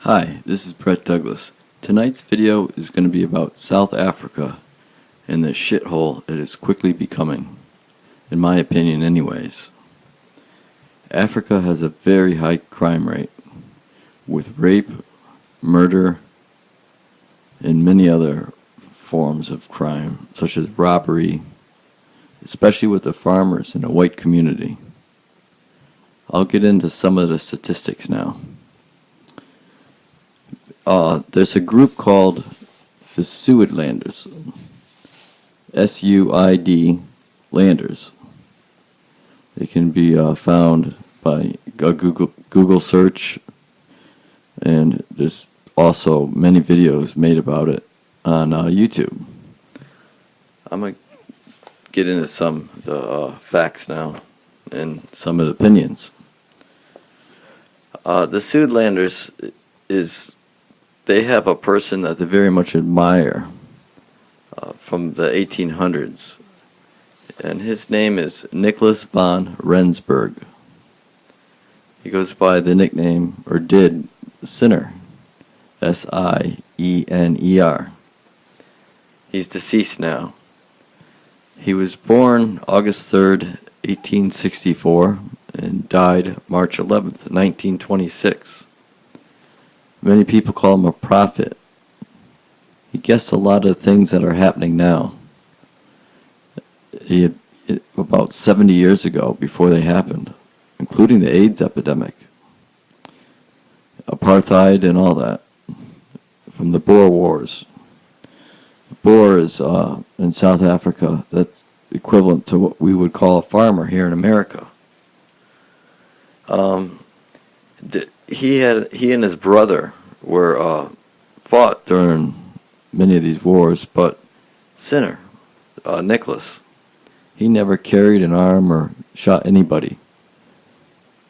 Hi, this is Brett Douglas. Tonight's video is going to be about South Africa and the shithole it is quickly becoming, in my opinion anyways. Africa has a very high crime rate, with rape, murder, and many other forms of crime, such as robbery, especially with the farmers in the white community. I'll get into some of the statistics now. There's a group called the Suidlanders, S-U-I-D Landers. They can be found by a Google search, and there's also many videos made about it on YouTube. I'm going to get into some of the facts now and some of the opinions. The Suidlanders they have a person that they very much admire from the 1800s, and his name is Nicholas von Rensburg. He goes by the nickname, or did, Sinner, S-I-E-N-E-R. He's deceased now. He was born August 3rd, 1864, and died March 11th, 1926. Many people call him a prophet. He guessed a lot of things that are happening now. About 70 years ago, before they happened, including the AIDS epidemic, apartheid and all that, from the Boer Wars. The Boer is, in South Africa, that's equivalent to what we would call a farmer here in America. He and his brother were fought during many of these wars, but Sinner, Nicholas, he never carried an arm or shot anybody.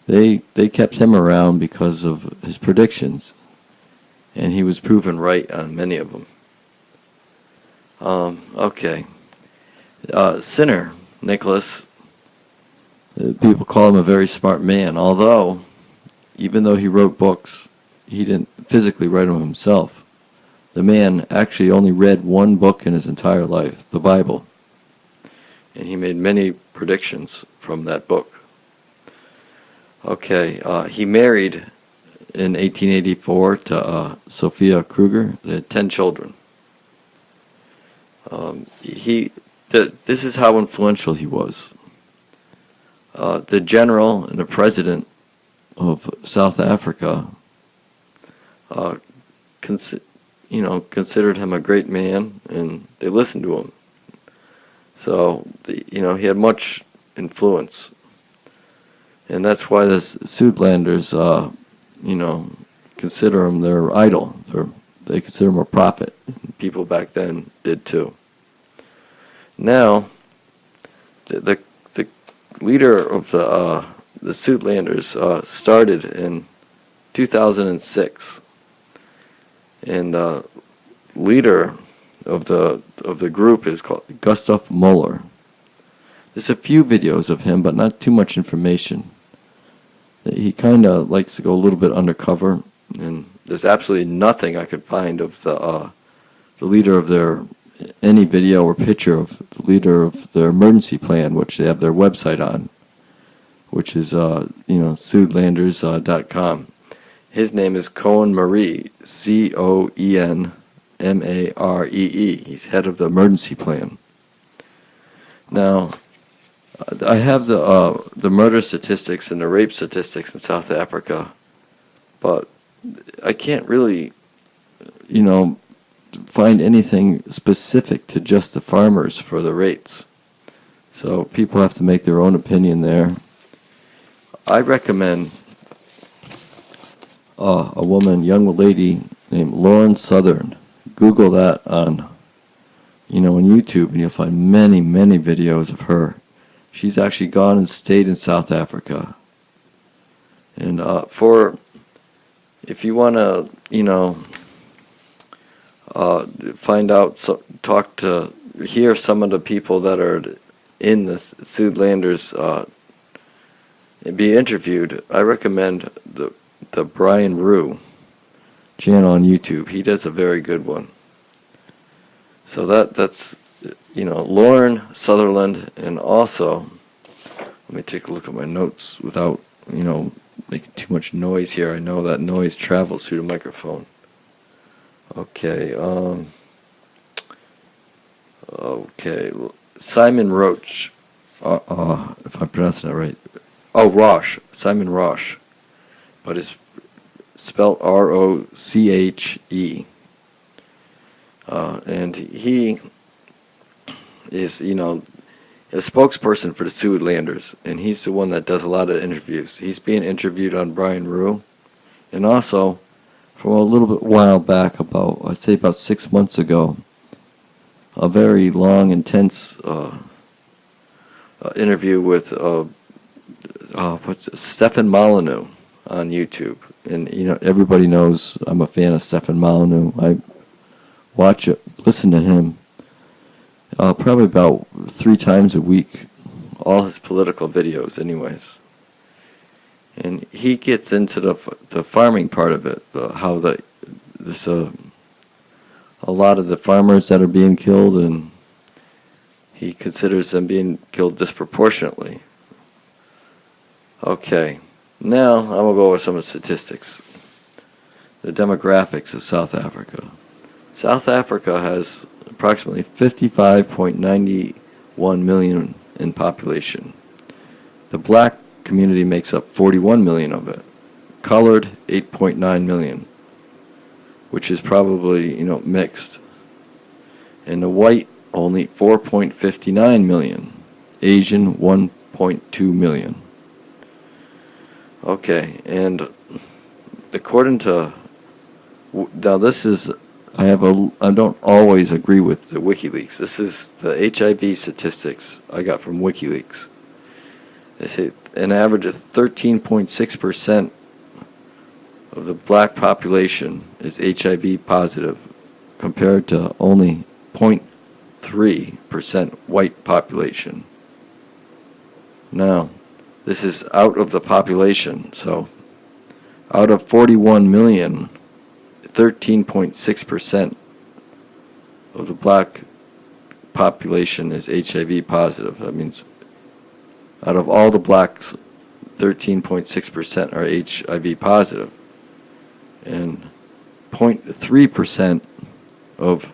They kept him around because of his predictions, and he was proven right on many of them. Sinner, Nicholas, people call him a very smart man, although even though he wrote books, he didn't physically write them himself. The man actually only read one book in his entire life, the Bible. And he made many predictions from that book. He married in 1884 to Sophia Kruger. They had 10 children. This is how influential he was. The general and the president of South Africa considered him a great man, and they listened to him. So, he had much influence. And that's why the Suidlanders, consider him their idol. They consider him a prophet. People back then did too. Now, the leader of the Suidlanders started in 2006, and the leader of the group is called Gustav Muller. There's a few videos of him, but not too much information. He kind of likes to go a little bit undercover, and there's absolutely nothing I could find of the leader of any video or picture of the leader of their emergency plan, which they have their website on, which is Suidlanders.com. His name is Cohen Marie, C-O-E-N-M-A-R-E-E. He's head of the emergency plan. Now, I have the murder statistics and the rape statistics in South Africa, but I can't really, find anything specific to just the farmers for the rates. So people have to make their own opinion there. I recommend a young lady named Lauren Southern. Google that on YouTube, and you'll find many, many videos of her. She's actually gone and stayed in South Africa. And if you want to, find out, hear some of the people that are in the Suidlanders be interviewed, I recommend the Brian Rue. channel on YouTube. He does a very good one. So that's Lauren Sutherland, and also let me take a look at my notes without making too much noise here. I know that noise travels through the microphone. Okay. Okay. Simon Roach. If I'm pronouncing that right. Oh, Roche. Simon Roche. But it's spelled Roche. And he is, a spokesperson for the Suedlanders, and he's the one that does a lot of interviews. He's being interviewed on Brian Rue, and also from a little bit while back, I'd say about 6 months ago, a very long, intense interview with Stefan Molyneux on YouTube. And everybody knows I'm a fan of Stefan Molyneux. I listen to him probably about 3 times a week, all his political videos anyways. And he gets into the farming part of it, how a lot of the farmers that are being killed, and he considers them being killed disproportionately. Okay, now I'm going to go over some of the statistics. The demographics of South Africa. South Africa has approximately 55.91 million in population. The black community makes up 41 million of it. Colored, 8.9 million, which is probably, mixed. And the white, only 4.59 million. Asian, 1.2 million. Okay, and according to, now this is, I don't always agree with the WikiLeaks. This is the HIV statistics I got from WikiLeaks. They say an average of 13.6% of the black population is HIV positive, compared to only 0.3% white population. Now, this is out of the population, so out of 41 million, 13.6% of the black population is HIV positive. That means out of all the blacks, 13.6% are HIV positive. And 0.3% of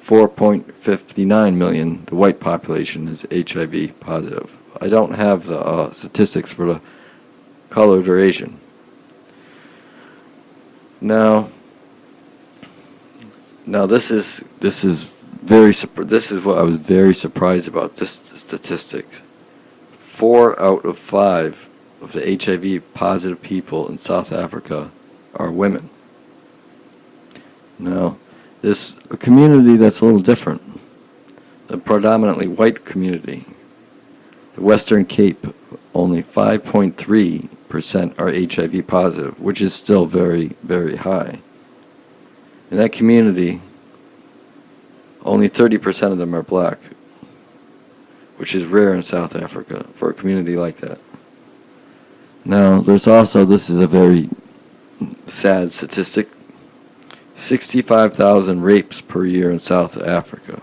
4.59 million, the white population, is HIV positive. I don't have the statistics for the colored or Asian. Now this is what I was very surprised about, this statistic. 4 out of 5 of the HIV positive people in South Africa are women. Now, this a community that's a little different. A predominantly white community. The Western Cape, only 5.3% are HIV positive, which is still very, very high. In that community, only 30% of them are black, which is rare in South Africa for a community like that. Now, there's also, this is a very sad statistic, 65,000 rapes per year in South Africa.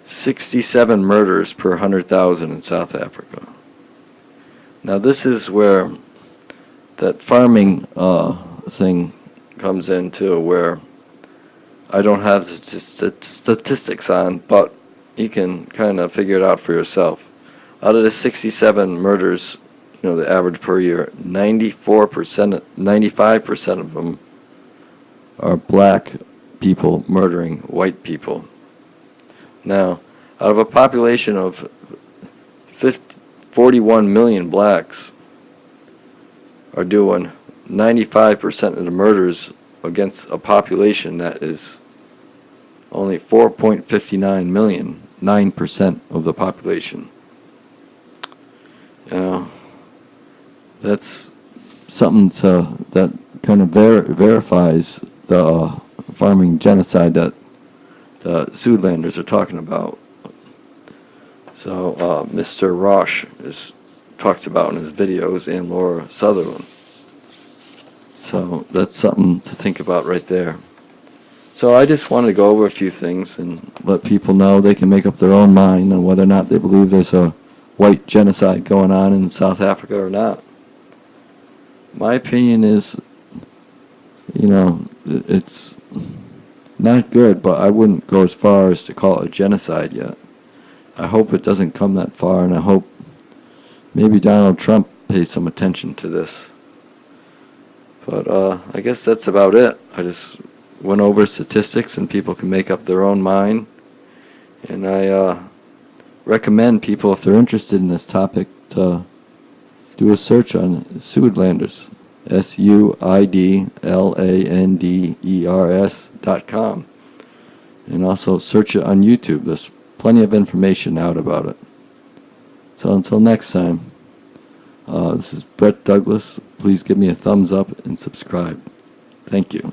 67 murders per 100,000 in South Africa. Now, this is where that farming thing comes in too, where I don't have the statistics on, but you can kind of figure it out for yourself. Out of the 67 murders, the average per year, 95% of them are black people murdering white people. Now, out of a population of 41 million blacks are doing 95% of the murders against a population that is only 4.59 million, 9% of the population. That's something that kind of verifies the farming genocide that the Suedlanders are talking about. So Mr. Roche talks about in his videos, and Laura Sutherland. So that's something to think about right there. So I just wanted to go over a few things and let people know they can make up their own mind on whether or not they believe there's a white genocide going on in South Africa or not. My opinion is, it's not good, but I wouldn't go as far as to call it a genocide yet. I hope it doesn't come that far, and I hope maybe Donald Trump pays some attention to this. But I guess that's about it. I just went over statistics, and people can make up their own mind. And I recommend people, if they're interested in this topic, to do a search on Suidlanders, SUIDLANDERS.com. And also search it on YouTube. There's plenty of information out about it. So until next time, this is Brett Douglas. Please give me a thumbs up and subscribe. Thank you.